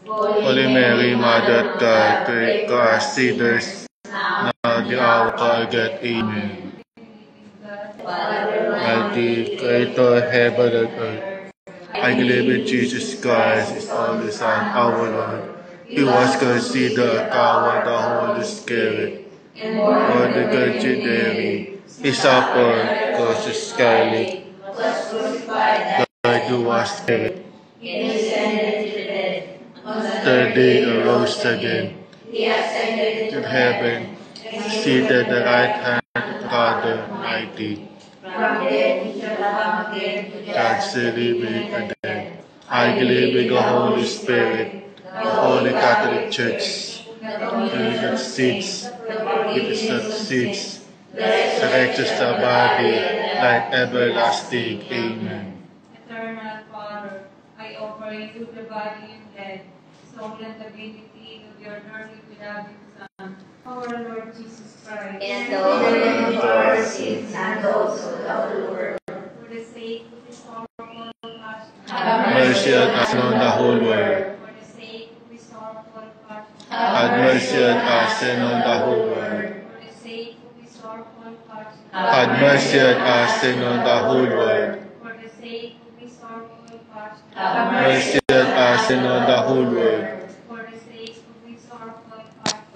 Holy Mary, Mother of God, pray for us sinners, now the hour of our death. Amen. Mighty Creator, heaven and earth, I believe in Jesus Christ, His only Son, our Lord. He was conceived of the Holy Spirit, born the Virgin Mary. He suffered, was Scarlet, died, was buried. He descended to the dead. On the third day arose again. He ascended to heaven, seated at the right hand of God Almighty. From there he shall come again to judge the living and the dead. I believe in the Holy Spirit, the Holy Catholic Church, the saints, the saints, the righteous body, life everlasting. Amen. Eternal Father, I offer you the body and blood, soul and divinity of your dearly beloved Son, our Lord Jesus Christ, and atonement for our sins and those of the whole world. for the sake of His sorrowful passion, Have Mercy on us and on the whole world. for the sake of His sorrowful passion, Have mercy on us and on the whole world. for the sake of His sorrowful passion, Have mercy on us and on the whole world. for the sake of His sorrowful passion, Have Mercy on us and on the whole world. for the sake of His sorrowful passion,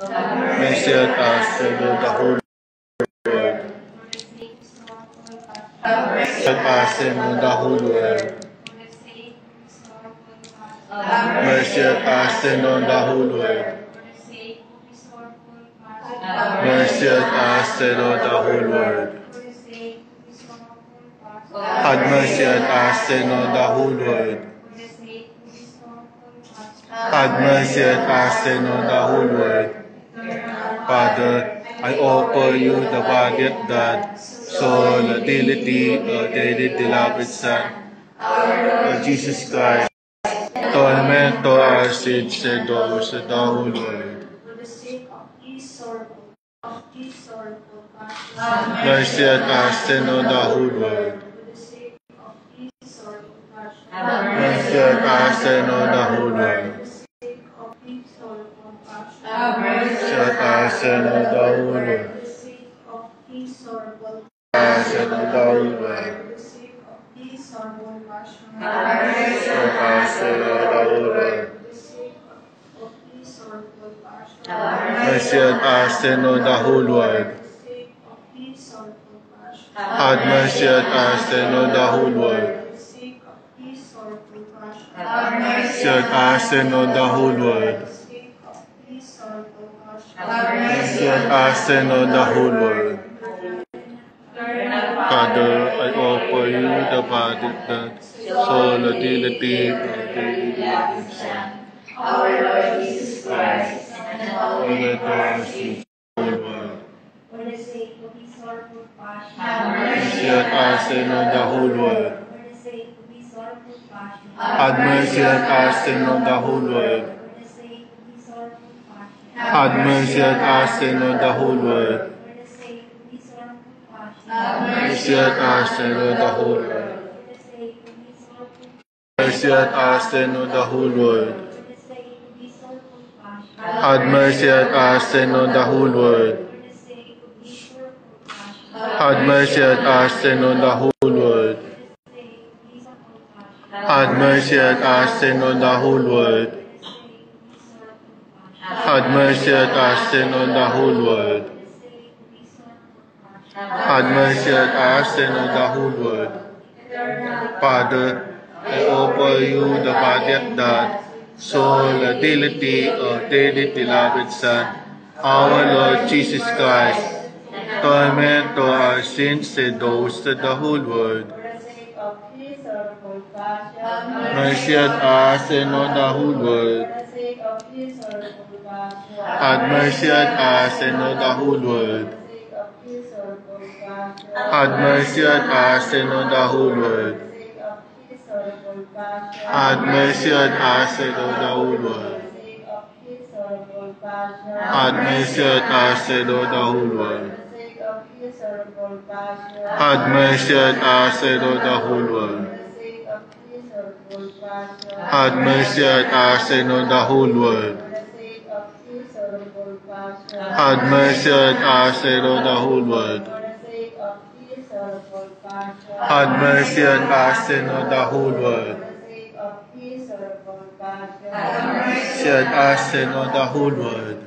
Mercy on us and on the whole world. for the sake of His sorrowful passion, Mercy on us and on the whole world. for the sake of His sorrowful passion, Mercy on us and on the whole world. for the sake of His sorrowful passion, Mercy on us and on the whole world. for the sake of His sorrowful passion, Have mercy on us and on the whole world. for the sake of His sorrowful passion, Have mercy on us and on the whole world. Father, I offer you the body of God, soul, and divinity of the dearly beloved Son, Lord Jesus Christ, atonement for our sins and those of the whole world. for the sake of His sorrowful passion, Mercy on us and on the whole world. for the sake of His sorrowful passion, Mercy on us and on the whole world. for the sake of His sorrowful passion, Mercy on us and on the whole world. for the sake of His sorrowful Us and on the whole world. for the sake of His sorrowful passion, Mercy on us and on the whole world. for the sake of His sorrowful passion, Mercy on us and on the whole world. for the sake of His sorrowful passion, Have mercy on us and on the whole world. for the sake of His sorrowful passion, Mercy on us and on the whole world. for the sake of His sorrowful passion, Mercy on us and on the whole world. Father, I offer you the body, the soul, and divinity of the beloved Son, our Lord Jesus Christ, and atonement for our sins. whole world. for the sake of His sorrowful passion, Have Mercy mercy on us and on the whole world. for the sake of His sorrowful passion, Have mercy on us and on the whole world. for the sake of His sorrowful passion, Have mercy on us and on the whole world. for the sake of His sorrowful passion, Have Mercy on us and on the whole world. for the sake of His sorrowful Mercy on us and on the whole world. for the sake of His sorrowful passion, Have mercy on us and on the whole world. for the sake of His sorrowful passion, Have mercy on us and on the whole world. for the sake of His sorrowful passion, Have mercy on us and on the whole world. for the sake of His sorrowful passion, Have mercy on us and on the whole world. for the sake of His sorrowful passion, Have mercy on us and on the whole world. Father, I offer you the body of God, soul, and divinity of the dearly beloved Son, our Lord Jesus Christ, atonement for our sins and those of the whole world. for the sake of His sorrowful passion, Mercy on us and on the whole world. for the sake of His sorrowful passion, Have mercy on us and on the whole world. for the sake of His sorrowful passion, Have mercy on us and on the whole world. for the sake of His sorrowful passion, Have mercy on us and on the whole for world. the sake of His sorrowful passion, Have mercy on us and on the whole world. for the sake of His sorrowful passion, Have mercy on us and on the whole world. for the sake of His sorrowful sorrowful passion. Have mercy on us and on the whole world. For the sake of his sorrowful passion. Have mercy on us and on the whole world. For the sake of his sorrowful passion. Have mercy on us and on the whole world. For the sake of his sorrowful passion. Mercy on us and on the whole world.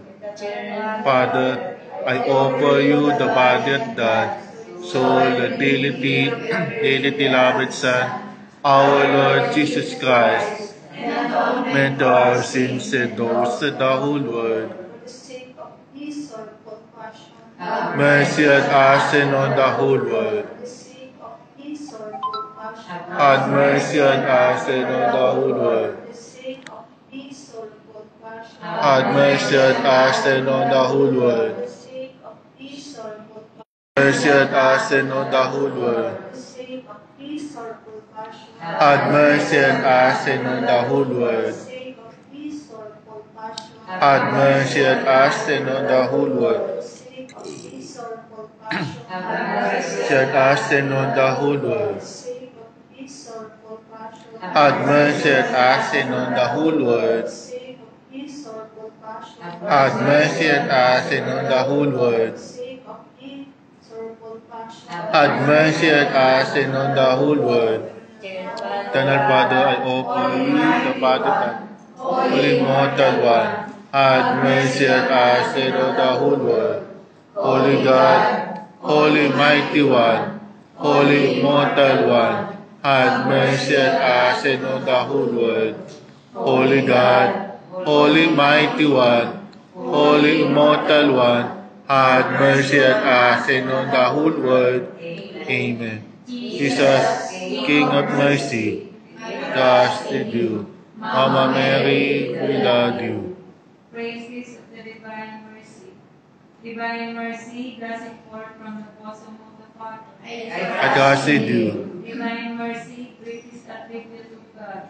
Father, I offer you the body and blood, soul, and daily beloved Son, our Lord Jesus Christ, meant to our sins and those of the whole world. For the sake of his sorrowful passion. Mercy on us and on the whole world. For the sake of his sorrowful passion. Have mercy on us and on the whole world. For the sake of his sorrowful passion. Have mercy on us and on the whole world. For the sake of his sorrowful passion. Mercy on us and on the whole world. For the sake of his sorrowful passion. Have mercy on us and on the whole For world. the sake of his sorrowful passion. Have mercy on us and on the whole world. For the sake of his sorrowful passion. Mercy on us and on the whole For world. the sake of his sorrowful passion. Have mercy on us and on the whole For world. the sake of his sorrowful passion. Have mercy on us and on the whole For world. the sake of his sorrowful passion. Have mercy on us and on the whole world. Eternal Father, I offer you the body and Holy Immortal One. Have mercy on us and on the whole world. Holy God, Holy Mighty One, Holy Immortal One, have mercy on us and on the whole world. Holy God, Holy Mighty One, Holy Immortal One, have mercy on us and on the whole world. Amen. Jesus, King of mercy, trusted you. Mama Mary, we love you. Praises of the Divine Mercy. Divine Mercy, gushing forth from the bosom of the Father. I trusted you. Divine Mercy, greatest attribute of God.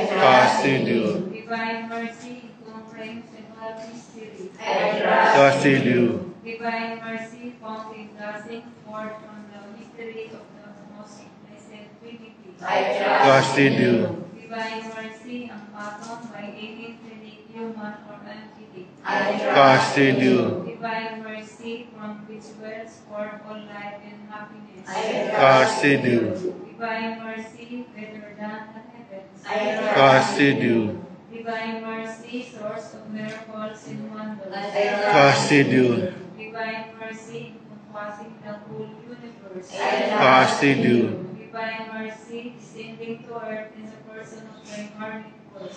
Trusted you. Divine Mercy, incomprehensible mystery. Trusted you. Divine Mercy, fountain gushing forth from the mystery of the most blessed Trinity. Trusted you. Divine Mercy, unfathomed by any finite human or entity. Trusted you. Divine Mercy, from which wells forth all life and happiness. Trusted you. Divine Mercy, better than the heavens. Trusted you. Divine Mercy, source of miracles and wonders. Trusted you. Divine Mercy, encompassing the whole universe. Trusted you. Divine Mercy, descending to earth in the person of the incarnate Word.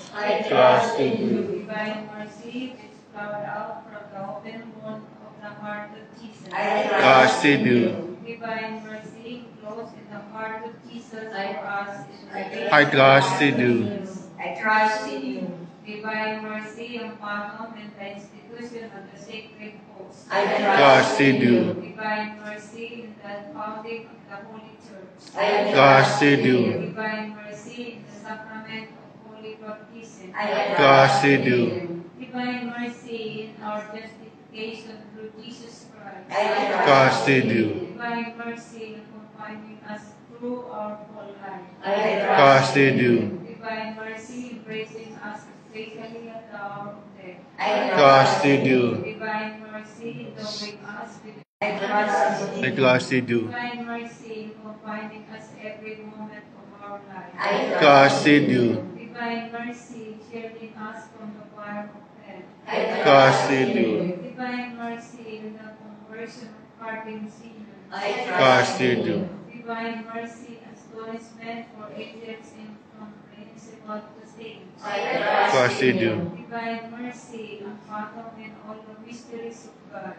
Trusted you. Divine Mercy, which flowed out from the open wound of the heart of Jesus. Trusted you. Divine Mercy, close in the heart of Jesus for us is I trusted you. I trust in you. Divine Mercy, unfathomed in the institution of the sacred host. I Trusted you. Divine Mercy, in the founding of the Holy Church. I Trusted you. Divine Mercy, in the sacrament of Holy Baptism. I Trusted you. Divine Mercy, in our justification through Jesus Christ. I Trusted you. Divine Mercy, in confining us through our whole life. I Trusted you. Divine Mercy, embracing us especially at the hour of death. Trusted you. Divine Mercy, endowing us with I trust in I you. trusted you. Divine Mercy, in confining us every moment of our life. I Trusted you. Divine Mercy, shielding us from the fire of hell. Trusted you. Divine Mercy, in the conversion of hardened sinners. I Trusted you. Divine Mercy, astonishment for angels incomprehensible to saints. Trusted you. Divine Mercy, unfathomed in all the mysteries of God.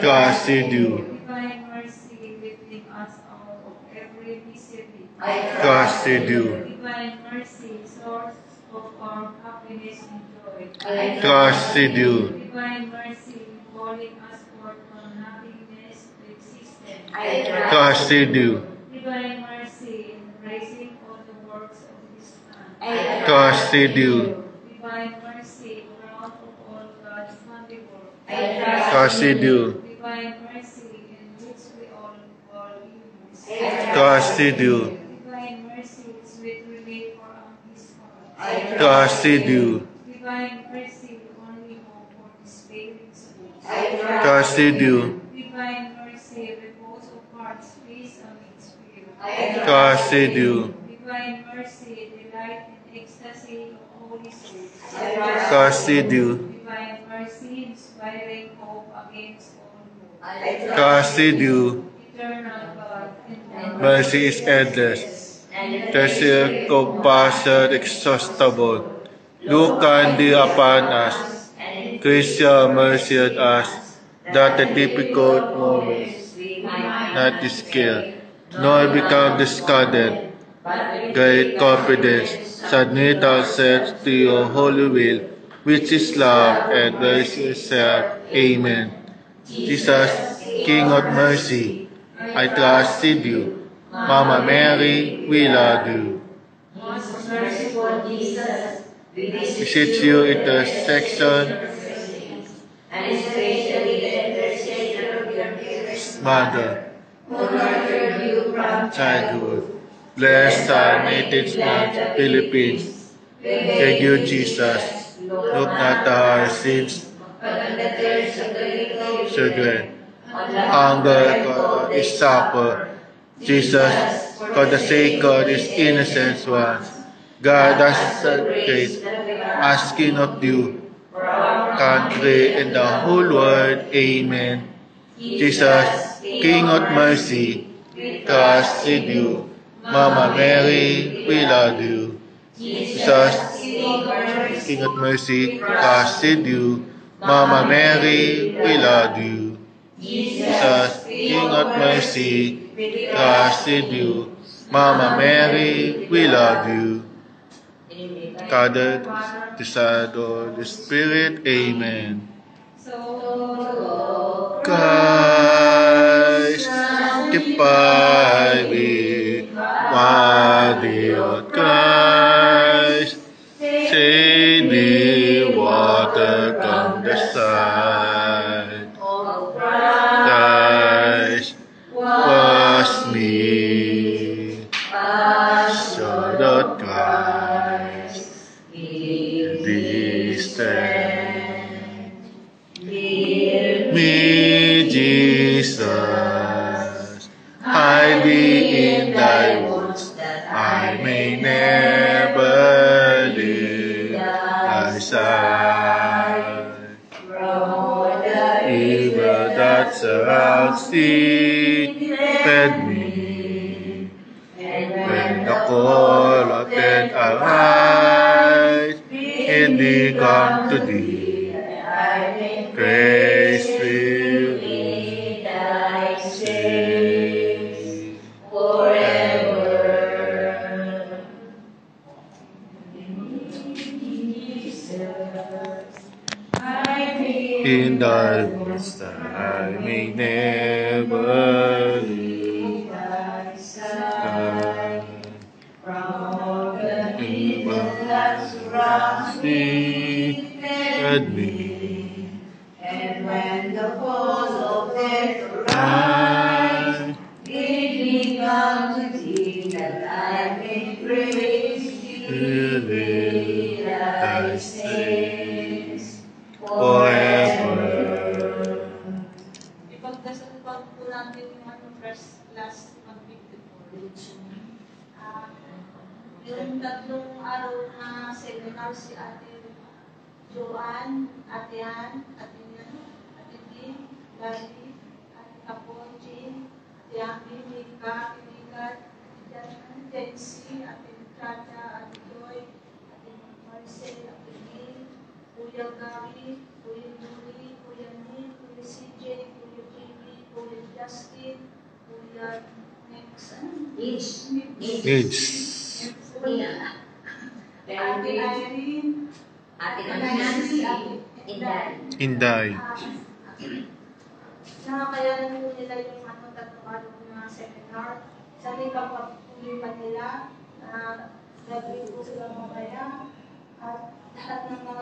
Trusted you. Divine Mercy, lifting us out of every misery. Trusted you. Divine Mercy, source of our happiness and joy. Trusted you. Divine Mercy, calling us forth from nothingness to existence. Trusted you. Divine Mercy, embracing all the works of His Son. Trusted you. Divine Mercy, crown of all God's handiwork. Trusted you. Divine Mercy, in which we all fall in. Trusted you. Divine Mercy, sweet relief for his heart. I trusted you, Divine mercy, only hope for his failing souls. I trusted you, Divine mercy, repose of hearts, peace of its spirit. trusted you, Divine mercy, delight and ecstasy of holy souls. trusted you, Divine mercy, inspiring hope against all hope. trusted you. Eternal God, and Mercy is endless, treasure compassion exhaustible. Look kindly upon us, grace your mercy on us, that the difficult moments not despair, nor become discarded. Great confidence, submit ourselves to your holy will, which is love and mercy itself. Amen. Jesus, King of mercy, I trusted you. Mama Mary, we love you. Most merciful Jesus, we Beseech you intercession, and especially the intercession of your dearest Mother, who nurtured you from childhood. Bless our native land, Philippines. Thank you, Jesus. Look not our sins, but on the tears of the little children. on the Hunger for is suffer. Jesus, for the sake of His innocent ones, guard us sacred, asking of you, country and the whole world. Amen. Jesus, King of mercy, trust in you. Mama Mary, we love you. Jesus, King of mercy, trust in you. Mama Mary, we love you. Jesus, King of mercy, trust in you. Mama Mary, we love you. Father, the Son, the Spirit. Amen. So, Christ, sanctify me, body of Christ, save me, water come the side. Christ, wash me, so that Christ, distant. Me, Jesus, hide me in thy wounds, that I may never leave thy side. Evil that surrounds thee, fed me. When the call of death arise, and thee come to thee. Grace will be thy stay forever. In thy midst I may never leave thy side. From the evil that surrounds me, fed me. And when the foes of death arise, bid me come to thee, that I may praise thee, thy saints forever. Ipagdasal pa po natin yung last mag-54. Yung tatlong araw na seminar si Ate Joanne, Ate Ann, Ate Din, Lali, Ate Kapon, Jean, Ate Ami, Mika, Iligat, Ate Jency, Ate Chacha, Ate Joy, Ate Marcel, Ate Lee, Kuya Gary, Kuya Julie, Kuya Nick, Kuya CJ, Kuya Jimmy, Kuya Justin, Kuya Needs. Ate Irene, Ate Nancy, Inday. nakakayanan po nila yung tatlong araw na seminar. Sa pagpatuloy pa nila na gagawin po sila mamaya at lahat ng mga